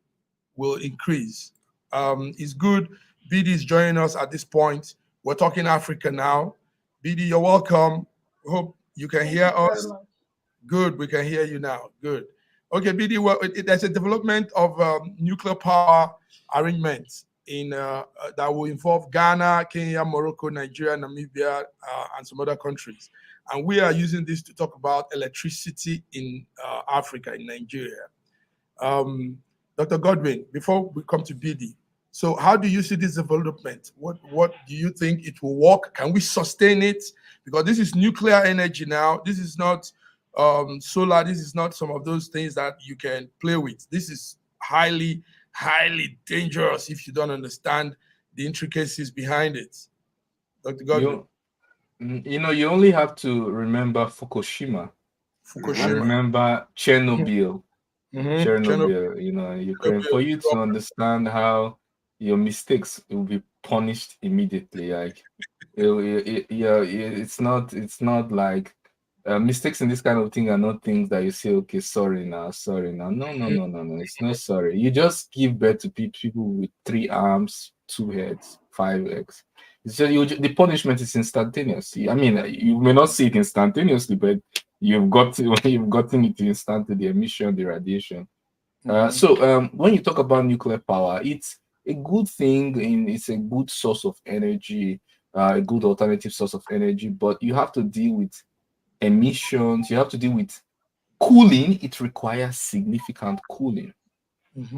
increase. It's good BD is joining us at this point. We're talking Africa now. BD, you're welcome. Hope you can hear us. Good, we can hear you now. Good. Okay, BD, well, there's a development of nuclear power arrangements in that will involve Ghana, Kenya, Morocco, Nigeria, Namibia, and some other countries. And we are using this to talk about electricity in Africa, in Nigeria. Dr. Godwin, before we come to BD, so how do you see this development? What do you think it will work? Can we sustain it? Because this is nuclear energy now. This is not solar. This is not some of those things that you can play with. This is highly, highly dangerous if you don't understand the intricacies behind it. Dr. Godwin. You only have to remember Fukushima. And remember Chernobyl. Chernobyl, Ukraine, for you to understand how your mistakes will be punished immediately. Like, it's not like mistakes in this kind of thing are not things that you say, okay, sorry now. No. It's not sorry. You just give birth to people with 3 arms, 2 heads, 5 legs. So the punishment is instantaneous. I mean, you may not see it instantaneously, but you've gotten it instantly, the emission, the radiation. So when you talk about nuclear power, it's a good thing, it's a good source of energy, a good alternative source of energy, but you have to deal with emissions, you have to deal with cooling. It requires significant cooling.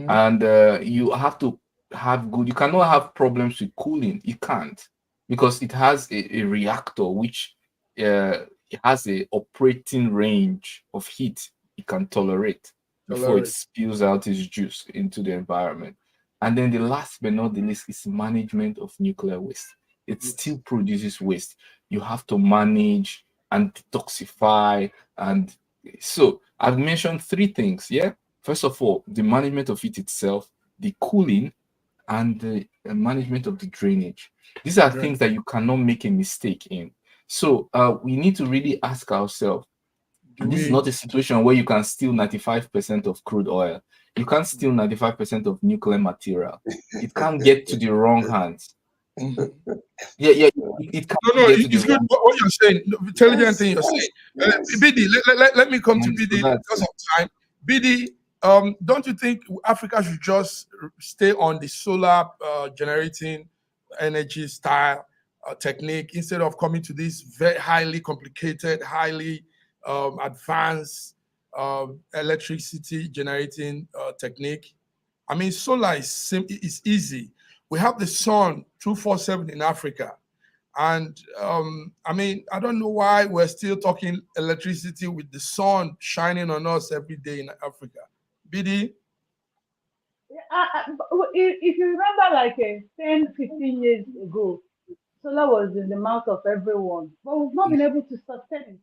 And you have to have you cannot have problems with cooling. You can't, because it has a reactor which it has a operating range of heat it can tolerate before it spills out its juice into the environment. And then the last but not the least is management of nuclear waste. It still produces waste. You have to manage and detoxify. And so I've mentioned 3 things. First of all, the management of it itself, the cooling, and the management of the drainage. These are things that you cannot make a mistake in. So we need to really ask ourselves, this is not a situation where you can steal 95% of crude oil. You can't steal 95% of nuclear material. It can't get to the wrong hands. It can't get to the it's good what you're saying. Intelligent thing you're saying. BD, let me come to BD because of time. BD, don't you think Africa should just stay on the solar generating energy style technique instead of coming to this very highly complicated, highly advanced electricity generating technique? I mean, solar is easy. We have the sun 247 in Africa. And I mean, I don't know why we're still talking electricity with the sun shining on us every day in Africa. BD? If you remember, like 10, 15 years ago, solar was in the mouth of everyone, but we've not been able to sustain it.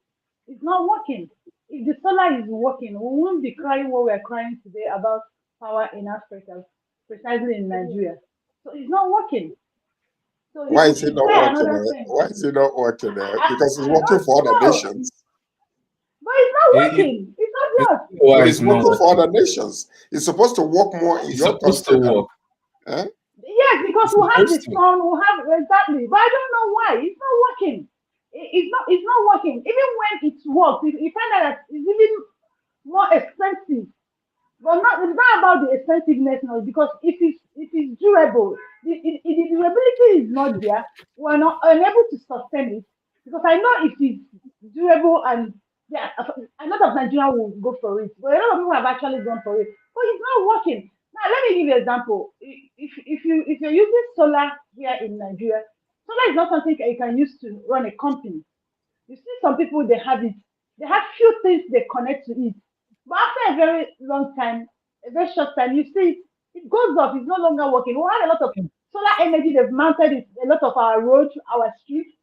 It's not working. If the solar is working, we won't be crying what we're crying today about power in Africa, precisely in Nigeria. So it's not working. So why is it not working? Why is it not working? Because it's working for other nations. But it's not working. It's not just. But it's working for other nations. It's supposed to work more in your country. Yes, because we have the sun, we have exactly. But I don't know why. It's not working. It's not working. Even when it works, you find out that it's even more expensive. But it's not about the expensiveness now, because it is durable. The durability is not there. We're not unable to sustain it, because I know it is durable, and a lot of Nigerians will go for it, but a lot of people have actually gone for it. But it's not working. Now let me give you an example. If you're using solar here in Nigeria, solar is not something you can use to run a company. You see some people, they have few things they connect to it. But after a very long time, a very short time, you see it goes off. It's no longer working. We have a lot of solar energy. They've mounted it, a lot of our roads, our streets.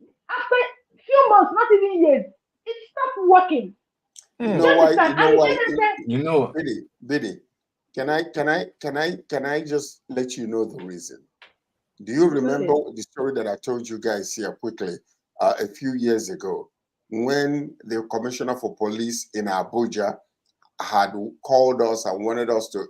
After a few months, not even years, it stopped working. Biddy, can I just let you know the reason? Do you remember the story that I told you guys here quickly a few years ago, when the commissioner for police in Abuja had called us and wanted us to,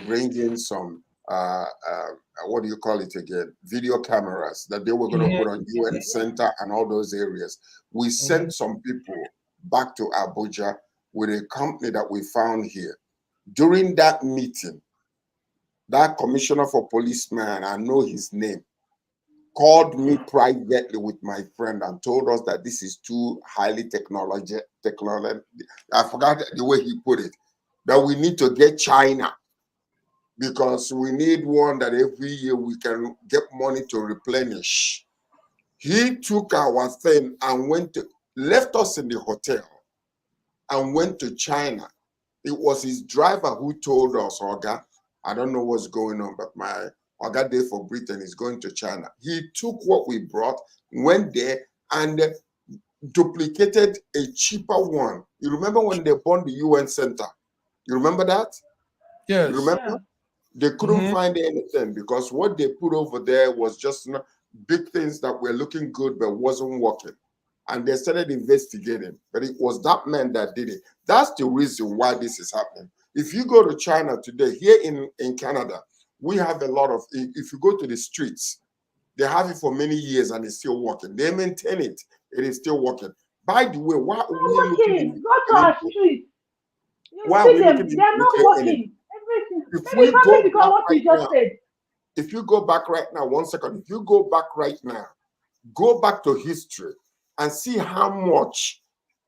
bring in some what do you call it again? Video cameras that they were going to put on UN Center and all those areas. We sent some people back to Abuja with a company that we found here. During that meeting, that commissioner for policemen, I know his name, called me privately with my friend and told us that this is too highly technology. I forgot the way he put it, that we need to get China, because we need one that every year we can get money to replenish. He took our thing and left us in the hotel and went to China. It was his driver who told us, Oga, I don't know what's going on, but my Oga day for Britain is going to China. He took what we brought, went there, and duplicated a cheaper one. You remember when they bought the UN Center? You remember that? Yes. You remember? Yeah. They couldn't find anything because what they put over there was just big things that were looking good but wasn't working. And they started investigating, but it was that man that did it. That's the reason why this is happening. If you go to China today, here in Canada, we have a lot of, if you go to the streets, they have it for many years and it's still working. They maintain it. It is still working. By the way, why are we looking? Go to our streets. Why are we looking? They're not working. If we go back right now, if you go back right now, 1 second, if you go back right now, go back to history and see how much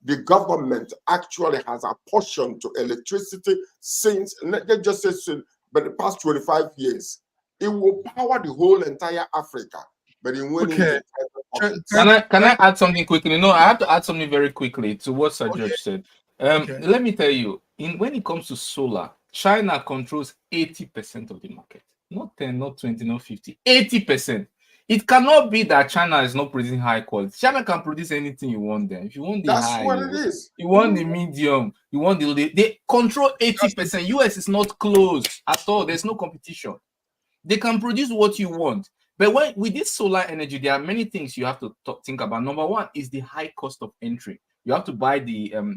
the government actually has apportioned to electricity since, let's just say soon, but the past 25 years. It will power the whole entire Africa, but it went into Can I add something quickly? No, I have to add something very quickly to what Sir George said. Let me tell you, when it comes to solar, China controls 80% of the market. Not 10, not 20, not 50, 80%. It cannot be that China is not producing high quality. China can produce anything you want there. If you want the high, you want the medium, you want they control 80%. US is not closed at all. There's no competition. They can produce what you want. But with this solar energy, there are many things you have to think about. Number one is the high cost of entry. You have to buy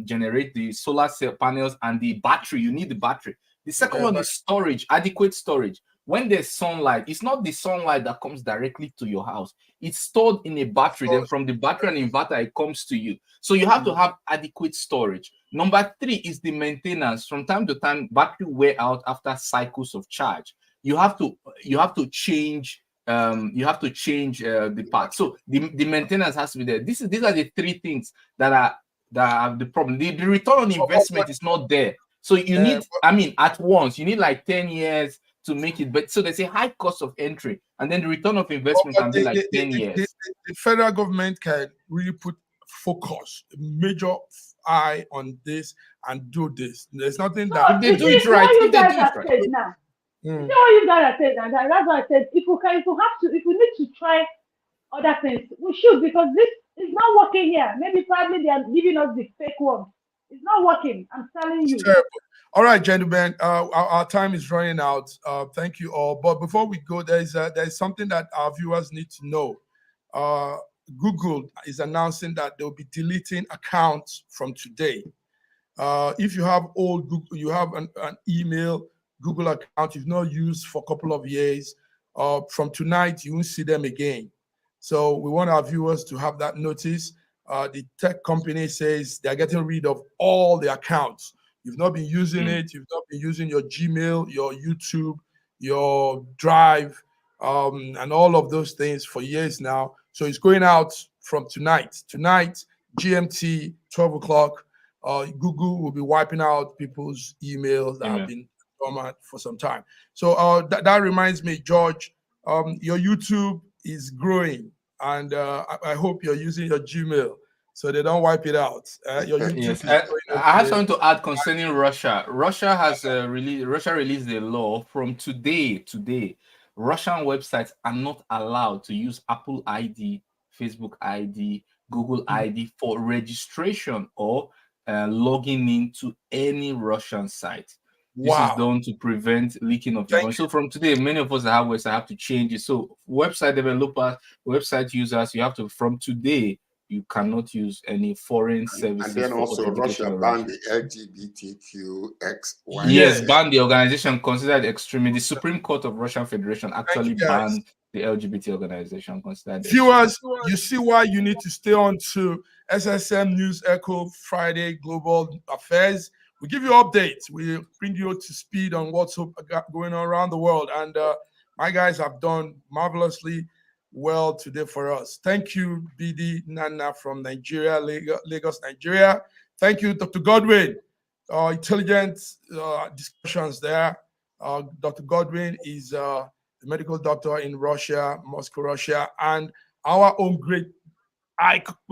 generate the solar cell panels and the battery. You need the battery. The second one is storage, adequate storage. When there's sunlight, it's not the sunlight that comes directly to your house. It's stored in a battery. Then from the battery and inverter, it comes to you. So you have to have adequate storage. Number three is the maintenance. From time to time, battery wear out after cycles of charge. You have to change. You have to change the parts. So the maintenance has to be there. These are the three things that are the problem. The return on investment is not there. So you need, at once, you need like 10 years to make it. But so there's a high cost of entry, and then the return of investment can be like 10 years. The federal government can really put focus, major eye on this and do this. There's nothing that if they do it right. You know what you guys are saying, and that's why I said if we need to try other things, we should, because this is not working here. Maybe probably they are giving us the fake one. It's not working. I'm telling you. Terrible. All right, gentlemen, our time is running out. Thank you all. But before we go, there's something that our viewers need to know. Google is announcing that they'll be deleting accounts from today. If you have old Google, you have an email Google account you've not used for a couple of years, from tonight you won't see them again. So we want our viewers to have that notice. The tech company says they're getting rid of all the accounts. You've not been using it. You've not been using your Gmail, your YouTube, your Drive, and all of those things for years now. So it's going out from tonight. Tonight, GMT, 12 o'clock, Google will be wiping out people's emails that have been dormant for some time. So that reminds me, George, your YouTube is growing, and I hope you're using your Gmail so they don't wipe it out. Your YouTube I have something to add concerning Russia. Russia has released a law from today. Russian websites are not allowed to use Apple ID, Facebook ID, Google ID for registration or logging into any Russian site. This is done to prevent leaking of information. So from today, many of us that have websites have to change it. So website developers, website users, you have to, from today, you cannot use any foreign services. And then for also authentication Russia banned the LGBTQXY. Yes, banned the organization considered extremist. The Supreme Court of Russian Federation actually banned the LGBT organization considered. Viewers, you see why you need to stay on to SSM News Echo Friday Global Affairs. We give you updates. We bring you to speed on what's going on around the world. And my guys have done marvelously well today for us. Thank you, BD Nana from Nigeria, Lagos, Nigeria. Thank you, Dr. Godwin. Intelligent discussions there. Dr. Godwin is the medical doctor in Russia, Moscow, Russia, and our own great AI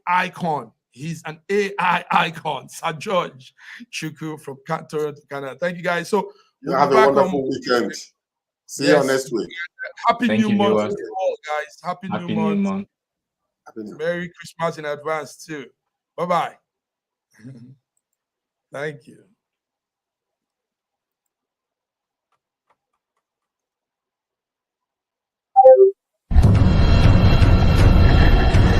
icon. He's an AI icon, Sir George Chukwu from Toronto, Canada. Thank you, guys. So you have a wonderful weekend. See you next week. Happy New Month to all, guys. Happy New Month. Merry Christmas in advance, too. Bye-bye. Thank you.